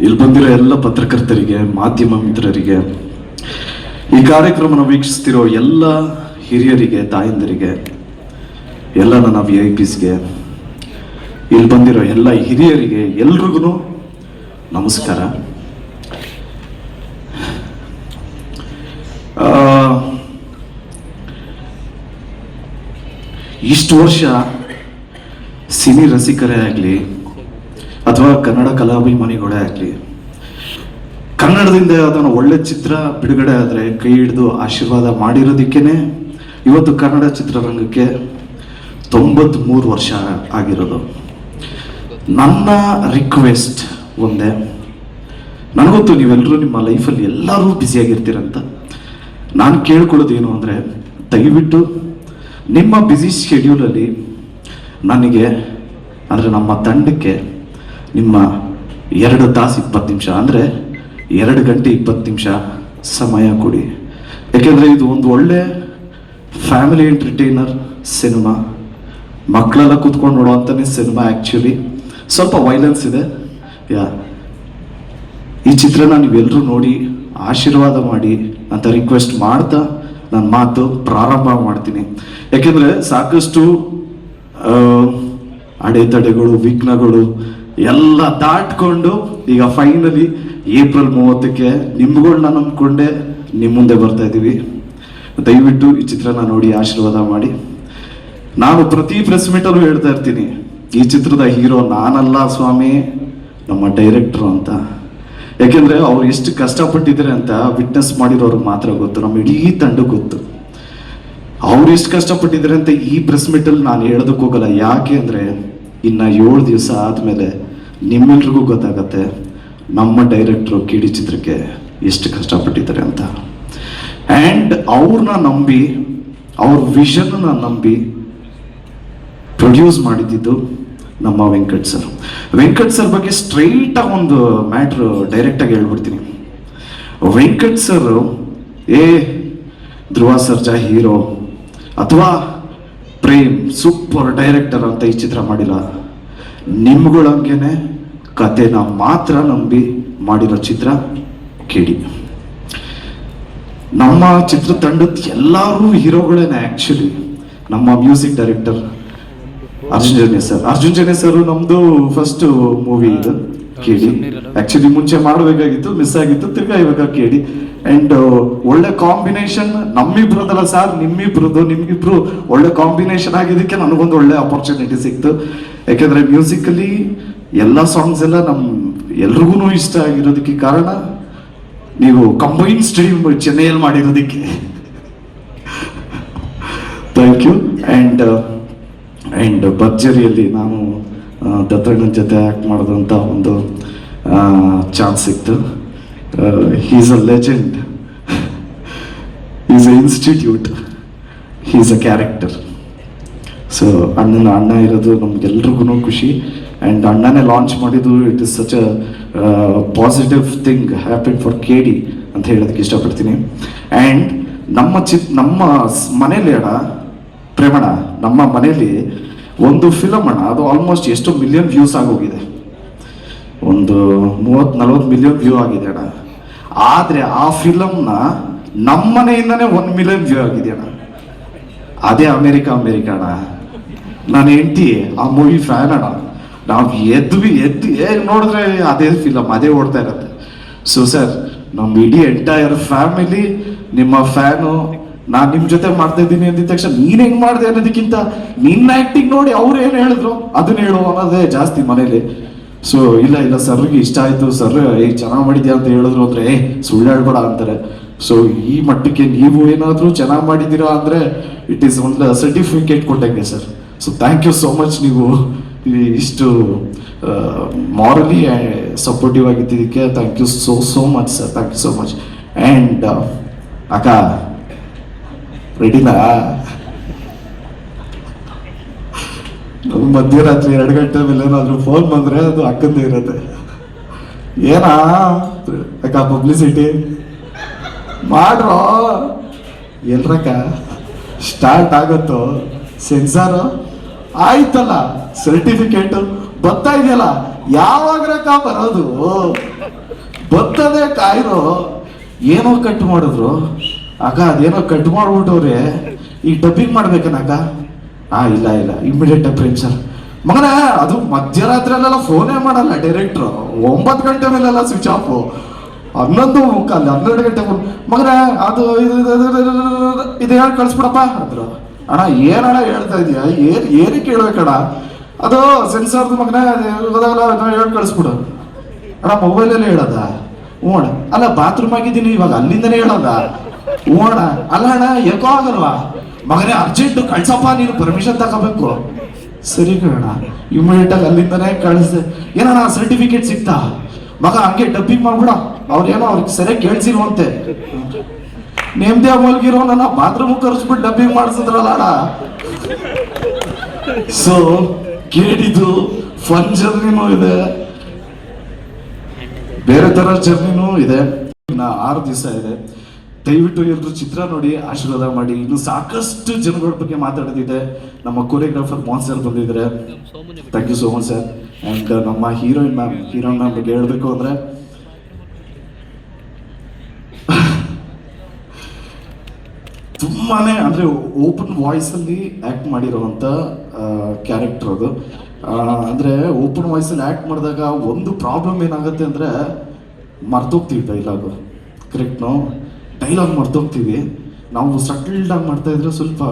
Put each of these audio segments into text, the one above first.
ಇಲ್ಲಿ ಬಂದಿರೋ ಎಲ್ಲ ಪತ್ರಕರ್ತರಿಗೆ, ಮಾಧ್ಯಮ ಮಿತ್ರರಿಗೆ, ಈ ಕಾರ್ಯಕ್ರಮನ ವೀಕ್ಷಿಸ್ತಿರೋ ಎಲ್ಲ ಹಿರಿಯರಿಗೆ, ತಾಯಂದಿರಿಗೆ, ಎಲ್ಲ ನನ್ನ VIPsಗೆ, ಇಲ್ಲಿ ಬಂದಿರೋ ಎಲ್ಲ ಹಿರಿಯರಿಗೆ ಎಲ್ರಿಗೂ ನಮಸ್ಕಾರ. ಇಷ್ಟು ವರ್ಷ ಸಿನಿ ರಸಿಕರೇ ಆಗಲಿ ಅಥವಾ ಕನ್ನಡ ಕಲಾಭಿಮಾನಿಗಳೇ ಆಗಲಿ, ಕನ್ನಡದಿಂದ ಯಾವುದನ್ನು ಒಳ್ಳೆ ಚಿತ್ರ ಬಿಡುಗಡೆ ಆದರೆ ಕೈ ಹಿಡಿದು ಆಶೀರ್ವಾದ ಮಾಡಿರೋದಕ್ಕೇನೆ ಇವತ್ತು ಕನ್ನಡ ಚಿತ್ರರಂಗಕ್ಕೆ 93 ವರ್ಷ ಆಗಿರೋದು. ನನ್ನ ರಿಕ್ವೆಸ್ಟ್ ಒಂದೇ, ನನಗೊತ್ತು ನೀವೆಲ್ಲರೂ ನಿಮ್ಮ ಲೈಫಲ್ಲಿ ಎಲ್ಲರೂ ಬ್ಯುಸಿಯಾಗಿರ್ತೀರಂತ. ನಾನು ಕೇಳ್ಕೊಳ್ಳೋದೇನು ಅಂದರೆ, ದಯವಿಟ್ಟು ನಿಮ್ಮ ಬ್ಯುಸಿ ಶೆಡ್ಯೂಲಲ್ಲಿ ನನಗೆ ಅಂದರೆ ನಮ್ಮ ತಂಡಕ್ಕೆ ನಿಮ್ಮ 2 ತಾಸು 20 ನಿಮಿಷ ಅಂದರೆ 2 ಗಂಟೆ 20 ನಿಮಿಷ ಸಮಯ ಕೊಡಿ. ಯಾಕೆಂದರೆ ಇದು ಒಂದು ಒಳ್ಳೆ ಫ್ಯಾಮಿಲಿ ಎಂಟರ್ಟೈನರ್ ಸಿನಿಮಾ, ಮಕ್ಕಳೆಲ್ಲ ಕೂತ್ಕೊಂಡು ನೋಡೋವಂಥನೇ ಸಿನಿಮಾ. ಆ್ಯಕ್ಚುಲಿ ಸ್ವಲ್ಪ ವೈಲೆನ್ಸ್ ಇದೆ. ಈ ಚಿತ್ರನ ನೀವೆಲ್ಲರೂ ನೋಡಿ ಆಶೀರ್ವಾದ ಮಾಡಿ ಅಂತ ರಿಕ್ವೆಸ್ಟ್ ಮಾಡ್ತಾ ನನ್ನ ಮಾತು ಪ್ರಾರಂಭ ಮಾಡ್ತೀನಿ. ಯಾಕೆಂದರೆ ಸಾಕಷ್ಟು ಅಡೆತಡೆಗಳು, ವಿಘ್ನಗಳು ಎಲ್ಲ ದಾಟ್ಕೊಂಡು ಈಗ ಫೈನಲಿ ಏಪ್ರಿಲ್ 30ಕ್ಕೆ ನಿಮ್ಗಳನ್ನ ನಂಬ್ಕೊಂಡೆ ನಿಮ್ಮ ಮುಂದೆ ಬರ್ತಾ ಇದ್ದೀವಿ. ದಯವಿಟ್ಟು ಈ ಚಿತ್ರನ ನೋಡಿ ಆಶೀರ್ವಾದ ಮಾಡಿ. ನಾನು ಪ್ರತಿ ಪ್ರೆಸ್ ಮೀಟಲ್ಲೂ ಹೇಳ್ತಾ ಇರ್ತೀನಿ, ಈ ಚಿತ್ರದ ಹೀರೋ ನಾನಲ್ಲ ಸ್ವಾಮಿ, ನಮ್ಮ ಡೈರೆಕ್ಟ್ರು ಅಂತ. ಯಾಕೆಂದರೆ ಅವ್ರು ಎಷ್ಟು ಕಷ್ಟಪಟ್ಟಿದ್ದಾರೆ ಅಂತ ವಿಟ್ನೆಸ್ ಮಾಡಿರೋರು ಮಾತ್ರ ಗೊತ್ತು, ನಮ್ಮ ಇಡೀ ತಂಡಕ್ಕೆ ಗೊತ್ತು ಅವ್ರು ಎಷ್ಟು ಕಷ್ಟಪಟ್ಟಿದ್ದಾರೆ ಅಂತ. ಈ ಪ್ರೆಸ್ ಮೀಟಲ್ಲಿ ನಾನು ಹೇಳೋದಕ್ಕೆ ಹೋಗಲ್ಲ. ಯಾಕೆ ಅಂದರೆ ಇನ್ನು 7 ದಿವಸ ಆದಮೇಲೆ ನಿಮ್ಮೆಲ್ರಿಗೂ ಗೊತ್ತಾಗತ್ತೆ ನಮ್ಮ ಡೈರೆಕ್ಟ್ರು KD ಚಿತ್ರಕ್ಕೆ ಎಷ್ಟು ಕಷ್ಟಪಟ್ಟಿದ್ದಾರೆ ಅಂತ. ಆ್ಯಂಡ್ ಅವ್ರನ್ನ ನಂಬಿ, ಅವ್ರ ವಿಷನ್ನ ನಂಬಿ ಪ್ರೊಡ್ಯೂಸ್ ಮಾಡಿದ್ದು ನಮ್ಮ ವೆಂಕಟ್ ಸರ್. ವೆಂಕಟ್ ಸರ್ ಬಗ್ಗೆ ಸ್ಟ್ರೈಟಾಗಿ ಒಂದು ಮ್ಯಾಟ್ರು ಡೈರೆಕ್ಟಾಗಿ ಹೇಳ್ಬಿಡ್ತೀನಿ. ವೆಂಕಟ್ ಸರ್ ಧ್ರುವ ಸರ್ಜಾ ಹೀರೋ ಅಥವಾ ಪ್ರೇಮ್ ಸೂಪರ್ ಡೈರೆಕ್ಟರ್ ಅಂತ ಈ ಚಿತ್ರ ಮಾಡಿಲ್ಲ. ನಿಮ್ಗಳಂಗೆನೆ ಕಥೆನ ಮಾತ್ರ ನಂಬಿ ಮಾಡಿರೋ ಚಿತ್ರ KD. ನಮ್ಮ ಚಿತ್ರತಂಡದ ಎಲ್ಲರೂ ಹೀರೋಗಳೇನೆ. ಆ್ಯಕ್ಚುಲಿ ನಮ್ಮ music director Arjun Janya sir ನಮ್ದು ಫಸ್ಟ್ ಮೂವಿ ಇದು KD. ಆಕ್ಚುಲಿ ಮುಂಚೆ ಮಾಡಬೇಕಾಗಿತ್ತು, ಮಿಸ್ ಆಗಿತ್ತು, ತಿರ್ಗಾ ಇವಾಗ KD. ಅಂಡ್ ಒಳ್ಳೆ ಕಾಂಬಿನೇಷನ್ ನಮ್ಮಿಬ್ರದಲ್ಲ ಸರ್, ನಿಮ್ಗಿಬ್ರು ಒಳ್ಳೆ ಕಾಂಬಿನೇಷನ್ ಆಗಿದ್ದಕ್ಕೆ ನನಗೊಂದು ಒಳ್ಳೆ ಅಪರ್ಚುನಿಟಿ ಸಿಕ್ತು. ಯಾಕೆಂದ್ರೆ ಮ್ಯೂಸಿಕಲಿ ಎಲ್ಲ ಸಾಂಗ್ಸ್ ಎಲ್ಲ ಎಲ್ರಿಗೂ ಇಷ್ಟ ಆಗಿರೋದಕ್ಕೆ ಕಾರಣ ನೀವು ಕಂಬೈನ್ ಸ್ಟ್ರೀಮ್ ಚೆನ್ನೈಯಲ್ಲಿ ಮಾಡಿರೋದಕ್ಕೆ ಥ್ಯಾಂಕ್ ಯು. ಆ್ಯಂಡ್ ಭರ್ಜರಿಯಲ್ಲಿ ನಾನು ದತ್ತಣ್ಣನ ಜೊತೆ ಆ್ಯಕ್ಟ್ ಮಾಡೋದಂಥ ಒಂದು ಚಾನ್ಸ್ ಸಿಕ್ತು. Is a legend, is a institute, is a character. So ಅಣ್ಣ ಇರೋದು ನಮ್ಗೆಲ್ರಿಗೂ ಖುಷಿ. ಆ್ಯಂಡ್ ಅಣ್ಣನೇ ಲಾಂಚ್ ಮಾಡಿದ್ದು, it is such a positive thing happen for KD ಅಂತ ಹೇಳೋದಕ್ಕೆ ಇಷ್ಟಪಡ್ತೀನಿ. ಆ್ಯಂಡ್ ನಮ್ಮ ಮನೇಲಿ ಪ್ರೇಮಣ್ಣ, ನಮ್ಮ ಮನೇಲಿ ಒಂದು ಫಿಲಮ್ ಅದು ಆಲ್ಮೋಸ್ಟ್ ಎಷ್ಟು ಮಿಲಿಯನ್ ವ್ಯೂಸ್ ಆಗೋಗಿದೆ, ಒಂದು 30-40 ಮಿಲಿಯನ್ ವ್ಯೂ ಆಗಿದೆ ಆದರೆ ಆ ಫಿಲಮ್ನ ನಮ್ಮ ಮನೆಯಿಂದನೇ 1 ಮಿಲಿಯನ್ ವ್ಯೂ ಆಗಿದೆ ಅದೇ ಅಮೇರಿಕಾ ನನ್ನ ಹೆಂಡತಿ ಆ ಮೂವಿ ಫ್ಯಾನ್ ನಾವು ಎದ್ದು ನೋಡಿದ್ರೆ ಅದೇ ಫಿಲಮ್ ಅದೇ ಓಡ್ತಾ ಇರತ್ತೆ. ಸೊ ಸರ್, ನಮ್ಮ ಇಡೀ ಎಂಟೈರ್ ಫ್ಯಾಮಿಲಿ ನಿಮ್ಮ ಫ್ಯಾನು. ನಾನು ನಿಮ್ಮ ಜೊತೆ ಮಾಡ್ತಾ ಇದ್ದೀನಿ ಅಂದಿದ ತಕ್ಷಣ ನೀನ್ ಹೆಂಗ್ ಮಾಡಿದೆ ಅನ್ನೋದಕ್ಕಿಂತ ನಿನ್ನ ಆಕ್ಟಿಂಗ್ ನೋಡಿ ಅವ್ರು ಏನು ಹೇಳಿದ್ರು ಅದನ್ನ ಹೇಳು ಅನ್ನೋದೇ ಜಾಸ್ತಿ ಮನೇಲಿ. ಸೊ ಇಲ್ಲ ಸರ್ಗೆ ಇಷ್ಟ ಆಯ್ತು, ಸರ್ ಚೆನ್ನಾಗಿ ಮಾಡಿದ್ಯಾ ಅಂತ ಹೇಳಿದ್ರು ಅಂದ್ರೆ ಸುಳ್ಳು ಹೇಳ್ಬೇಡ ಅಂತಾರೆ. ಸೊ ಈ ಮಟ್ಟಕ್ಕೆ ನೀವು ಏನಾದರೂ ಚೆನ್ನಾಗಿ ಮಾಡಿದ್ದೀರಾ ಅಂದ್ರೆ ಇಟ್ ಈಸ್ ಒಂದು ಸರ್ಟಿಫಿಕೇಟ್ ಕೊಟ್ಟಂಗೆ sir. So thank you so much. ನೀವು ಇಷ್ಟು ಮಾರಲಿ ಸಪೋರ್ಟಿವ್ ಆಗಿದ್ದಕ್ಕೆ thank you so much sir. Thank you so much. And ಅಕ್ಕ ರೆಡಿನಾ? ಮಧ್ಯರಾತ್ರಿ 2 ಗಂಟೆ ಮೇಲೆ ಏನಾದರೂ ಫೋನ್ ಬಂದರೆ ಅದು ಅಕ್ಕಂದೇ ಇರುತ್ತೆ. ಏನಾ ಅಕ್ಕ ಪಬ್ಲಿಸಿಟಿ ಮಾಡ್ರೋ, ಎಲ್ರಕ್ಕ ಸ್ಟಾರ್ಟ್ ಆಗುತ್ತೋ ಸೆನ್ಸಾರು ಆಯ್ತಲ್ಲ, ಸರ್ಟಿಫಿಕೇಟು ಬರ್ತಾ ಇದೆಯಲ್ಲ, ಯಾವಾಗ್ರಕ್ಕ ಬರೋದು? ಬರ್ತದೆ ಕಾಯ್ರು. ಏನೋ ಕಟ್ ಮಾಡಿದ್ರು ಅಕ್ಕ, ಅದೇನೋ ಕಟ್ ಮಾಡ್ಬಿಟ್ಟವ್ರೆ, ಈಗ ಡಬ್ಬಿಂಗ್ ಮಾಡ್ಬೇಕನಕ್ಕ. ಇಲ್ಲ ಇಮಿಡಿಯೇಟ್ ಪ್ರೇಮ್ ಸರ್. ಮಗನ ಅದು ಮಧ್ಯರಾತ್ರಿ ಅಲ್ಲೆಲ್ಲ ಫೋನೇ ಮಾಡಲ್ಲ ಡೈರೆಕ್ಟ್ರು, 9 ಗಂಟೆ ಮೇಲೆಲ್ಲ ಸ್ವಿಚ್ ಆಫ್. 12 ಗಂಟೆ ಮಗನ ಅದು ಇದು ಹೇಳಿ ಕಳಿಸ್ಬಿಡಪ್ಪ ಅಂದ್ರು. ಅಣ್ಣ ಏನಣ್ಣ ಹೇಳ್ತಾ ಇದೀಯ, ಏನಕ್ಕೆ ಹೇಳ್ಬೇಕಣ್ಣ, ಅದು ಸೆನ್ಸಾರ್ದು ಮಗನ ಹೇಳಿ ಕಳಿಸ್ಬಿಡು. ಅಣ್ಣ ಮೊಬೈಲಲ್ಲಿ ಹೇಳೋದ? ಹ್ಞೂ ಅಣ್ಣ. ಅಲ್ಲ ಬಾತ್ರೂಮ್ ಆಗಿದ್ದೀನಿ ಇವಾಗ, ಅಲ್ಲಿಂದನೇ ಹೇಳೋದ? ಹ್ಞೂ ಅಣ್ಣ. ಅಲ್ಲ ಅಣ್ಣ ಏಕೋ ಆಗಲ್ವಾ ಮಗನೇ, ಅರ್ಜೆಂಟು ಕಳ್ಸಪ್ಪ, ನೀನು ಪರ್ಮಿಷನ್ ತಗೋಬೇಕು. ಸರಿ ಕಣ, ಇಮಿಡಿಯೇಟ್ ಆಗಿ ಅಲ್ಲಿಂದನೇ ಕಳಿಸ್ದೆ. ಏನಣ್ಣ ಸರ್ಟಿಫಿಕೇಟ್ ಸಿಗ್ತಾ? ಮಗ ಹಂಗೆ ಡಬ್ಬಿಂಗ್ ಮಾಡ್ಬಿಡ, ಅವ್ರೇನೋ ಅವ್ರಿಗೆ ಸರಿಯಾಗಿ ಕೇಳಿಸಿರುವಂತೆ. ನೇಮ್ದೇ ಮಲ್ಗಿರೋ ನನ್ನ ಬಾತ್ರೂಮ್ ಕರ್ಸ್ಬಿಟ್ಟು ಡಬ್ಬಿಂಗ್ ಮಾಡಿಸಿದ್ರಲ್ಲ ಅಣ್ಣ. ಸೊ ಕೇಳಿದ್ದು ಫನ್ ಜರ್ನಿನೂ ಇದೆ, ಬೇರೆ ತರ ಜರ್ನಿನೂ ಇದೆ. 6 ದಿವಸ ಇದೆ. ದಯವಿಟ್ಟು ಎಲ್ಲರೂ ಚಿತ್ರ ನೋಡಿ ಆಶೀರ್ವಾದ ಮಾಡಿ. ಇನ್ನು ಸಾಕಷ್ಟು ಜನಗಳ ಬಗ್ಗೆ ಮಾತಾಡೋದಿದೆ. ನಮ್ಮ ಕೊರಿಯೋಗ್ರಾಫರ್ ಮೋಹನ್ ಸರ್ ಬಂದಿದ್ದಾರೆ, thank you so much sir. And ನಮ್ಮ ಹೀರೋಯಿನ್ ಮ್ಯಾಮ್ ಬಗ್ಗೆ ಹೇಳಬೇಕು ಅಂದರೆ, ತುಂಬಾನೇ ಅಂದರೆ ಓಪನ್ ವಾಯ್ಸಲ್ಲಿ ಆ್ಯಕ್ಟ್ ಮಾಡಿರೋವಂಥ ಕ್ಯಾರೆಕ್ಟರ್ ಅದು. ಅಂದರೆ ಓಪನ್ ವಾಯ್ಸಲ್ಲಿ ಆ್ಯಕ್ಟ್ ಮಾಡಿದಾಗ ಒಂದು ಪ್ರಾಬ್ಲಮ್ ಏನಾಗುತ್ತೆ ಅಂದರೆ, ಮರ್ತೋಗ್ತೀವಿ ಡೈಲಾಗು. ಕರೆಕ್ಟ್ನೋ? ಡೈಲಾಗ್ ಮರ್ತೋಗ್ತೀವಿ. ನಾವು ಸಟಲ್ಡಾಗಿ ಮಾಡ್ತಾ ಇದ್ರೆ ಸ್ವಲ್ಪ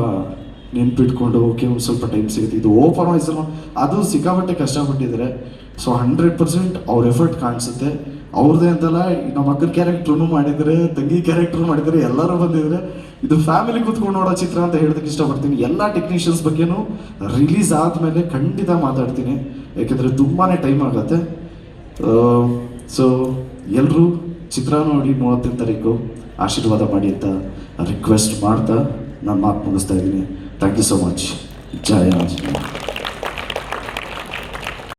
ನೆನ್ಪಿಟ್ಕೊಂಡು ಓಕೆ ಒಂದು ಸ್ವಲ್ಪ ಟೈಮ್ ಸಿಗುತ್ತೆ. ಇದು ಓಪನ್ ವಾಯ್ಸಲ್ಲಿ ಅದು ಸಿಕ್ಕಾಪಟ್ಟೆ ಕಷ್ಟಪಟ್ಟಿದ್ದಾರೆ. ಸೊ 100% ಅವ್ರ ಎಫರ್ಟ್ ಕಾಣಿಸುತ್ತೆ. ಅವ್ರದ್ದೇ ಅಂತಲ್ಲ, ನಮ್ಮ ಅಕ್ಕನ ಕ್ಯಾರೆಕ್ಟ್ರೂ ಮಾಡಿದರೆ, ತಂಗಿ ಕ್ಯಾರೆಕ್ಟ್ರು ಮಾಡಿದರೆ, ಎಲ್ಲರೂ ಬಂದಿದ್ದಾರೆ. ಇದು ಫ್ಯಾಮಿಲಿ ಕೂತ್ಕೊಂಡು ನೋಡೋ ಚಿತ್ರ ಅಂತ ಹೇಳೋದಕ್ಕೆ ಇಷ್ಟಪಡ್ತೀನಿ. ಎಲ್ಲ ಟೆಕ್ನಿಷಿಯನ್ಸ್ ಬಗ್ಗೆನೂ ರಿಲೀಸ್ ಆದಮೇಲೆ ಖಂಡಿತ ಮಾತಾಡ್ತೀನಿ, ಯಾಕೆಂದರೆ ತುಂಬಾ ಟೈಮ್ ಆಗುತ್ತೆ. ಸೊ ಎಲ್ಲರೂ ಚಿತ್ರ ನೋಡಿ 30ನೇ ತಾರೀಕು ಆಶೀರ್ವಾದ ಮಾಡಿ ಅಂತ ರಿಕ್ವೆಸ್ಟ್ ಮಾಡ್ತಾ ನಾನು ಮಾತು ಮುಗಿಸ್ತಾ ಇದ್ದೀನಿ. Thank you so much. ಜಯ ಆಂಜನೇಯ.